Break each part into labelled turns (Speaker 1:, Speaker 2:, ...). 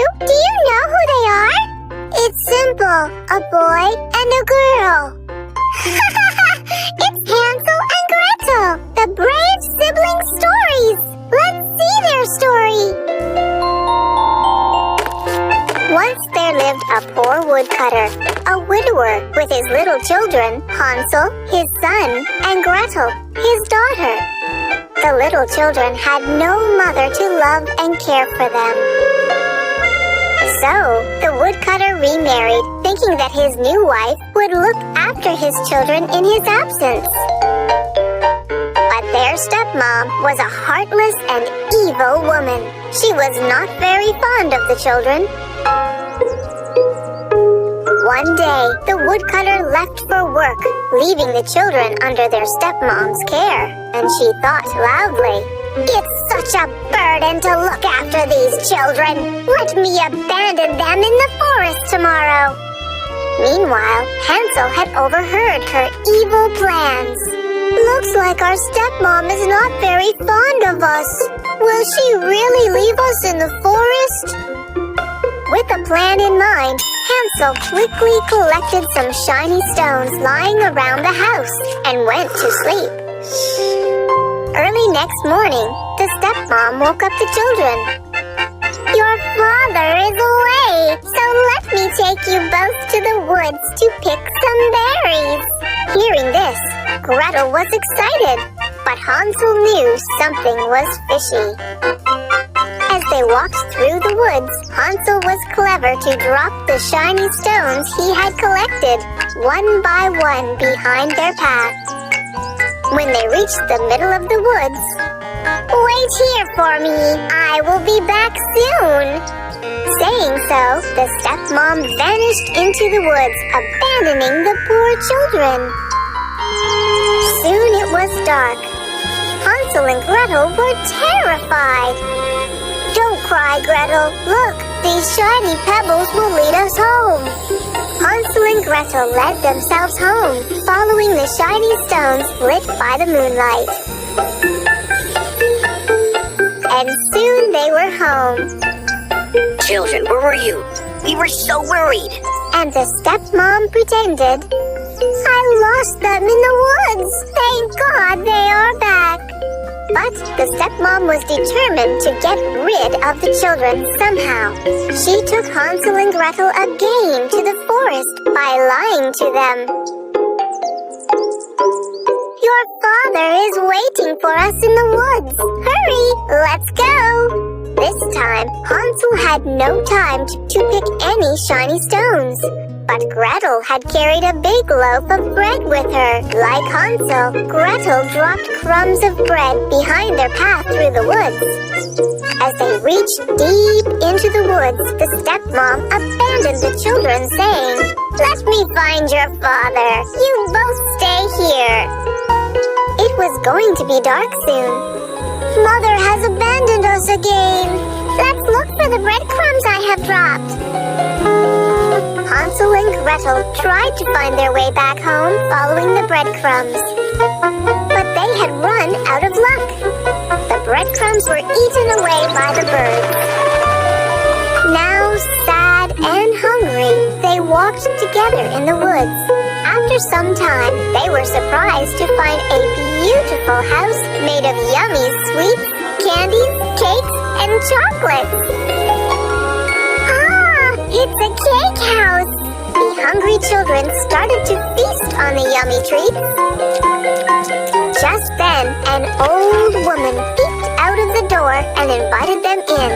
Speaker 1: you? Do you know who they are? It's simple. A boy and a girl. It's Hansel and Gretel, the brave sibling stories. Let's see their story. Once there lived a poor woodcutter, a widower with his little children, Hansel, his son, and Gretel, his daughter. The little children had no mother to love and care for them. So, the woodcutter remarried, thinking that his new wife would look after his children in his absence. But their stepmom was a heartless and evil woman. She was not very fond of the children. One day, the woodcutter left for work, leaving the children under their stepmom's care, and she thought loudly, "It's such a burden to look after these children. Let me abandon them in the forest tomorrow." Meanwhile, Hansel had overheard her evil plans. "Looks like our stepmom is not very fond of us. Will she really leave us in the forest?" With a plan in mind, Hansel quickly collected some shiny stones lying around the house and went to sleep. Early next morning, the stepmom woke up the children. "Your father is away, so let me take you both to the woods to pick some berries." Hearing this, Gretel was excited, but Hansel knew something was fishy. As they walked through the woods, Hansel was clever to drop the shiny stones he had collected, one by one behind their path. When they reached the middle of the woods, "Wait here for me, I will be back soon." Saying so, the stepmom vanished into the woods, abandoning the poor children. Soon it was dark. Hansel and Gretel were terrified. "Don't cry, Gretel. Look, these shiny pebbles will lead us home." Hansel and Gretel led themselves home, following the shiny stones lit by the moonlight. And soon they were home.
Speaker 2: "Children, where were you? We were so worried."
Speaker 1: And the stepmom pretended, "I lost them in the woods. Thank God they are back." But the stepmom was determined to get rid of the children somehow. She took Hansel and Gretel again to the forest by lying to them. "Your father is waiting for us in the woods. Hurry, let's go." This time, Hansel had no time to pick any shiny stones. But Gretel had carried a big loaf of bread with her. Like Hansel, Gretel dropped crumbs of bread behind their path through the woods. As they reached deep into the woods, the stepmom abandoned the children, saying, "Let me find your father. You both stay here." It was going to be dark soon. "Mother has abandoned us again. Let's look for the breadcrumbs I have dropped." Hansel and Gretel tried to find their way back home following the breadcrumbs. But they had run out of luck. The breadcrumbs were eaten away by the birds. Now, sad and hungry, they walked together in the woods. After some time, they were surprised to find a beautiful house made of yummy sweets, candies, cakes, and chocolates. "It's a cake house!" The hungry children started to feast on the yummy treats. Just then, an old woman peeked out of the door and invited them in.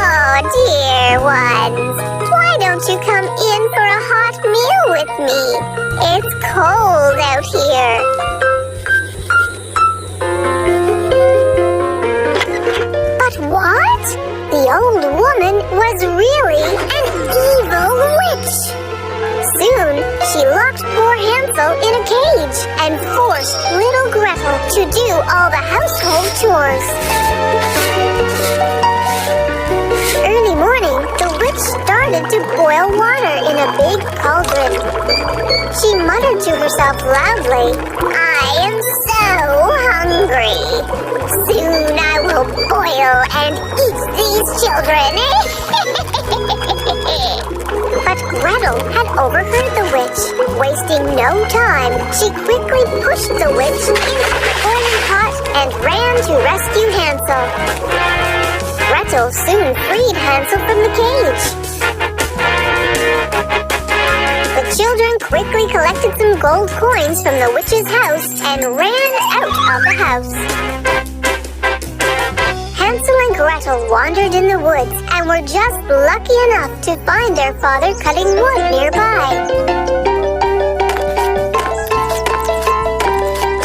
Speaker 1: "Oh, dear ones, why don't you come in for a hot meal with me? It's cold out here." But what? The old woman was really an evil witch. Soon, she locked poor Hansel in a cage and forced little Gretel to do all the household chores. Early morning, the witch started to boil water in a big cauldron. She muttered to herself loudly, "I am so hungry. Soon I will will boil and eat these children. But Gretel had overheard the witch. Wasting no time, she quickly pushed the witch into the boiling pot and ran to rescue Hansel. Gretel soon freed Hansel from the cage. The children quickly collected some gold coins from the witch's house and ran out of the house. Hansel and Gretel wandered in the woods and were just lucky enough to find their father cutting wood nearby.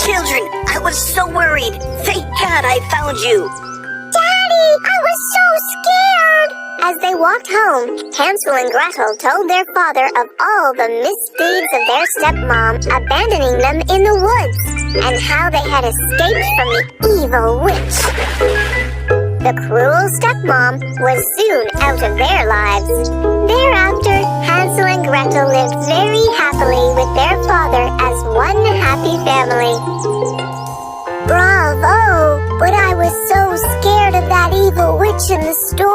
Speaker 2: Children, I was so worried. Thank God I found you.
Speaker 1: Daddy, I was so scared! As they walked home, Hansel and Gretel told their father of all the misdeeds of their stepmom, abandoning them in the woods, and how they had escaped from the evil witch. The cruel stepmom was soon out of their lives. Thereafter, Hansel and Gretel lived very happily with their father as one happy family. Bravo! But I was so scared of that evil witch in the story.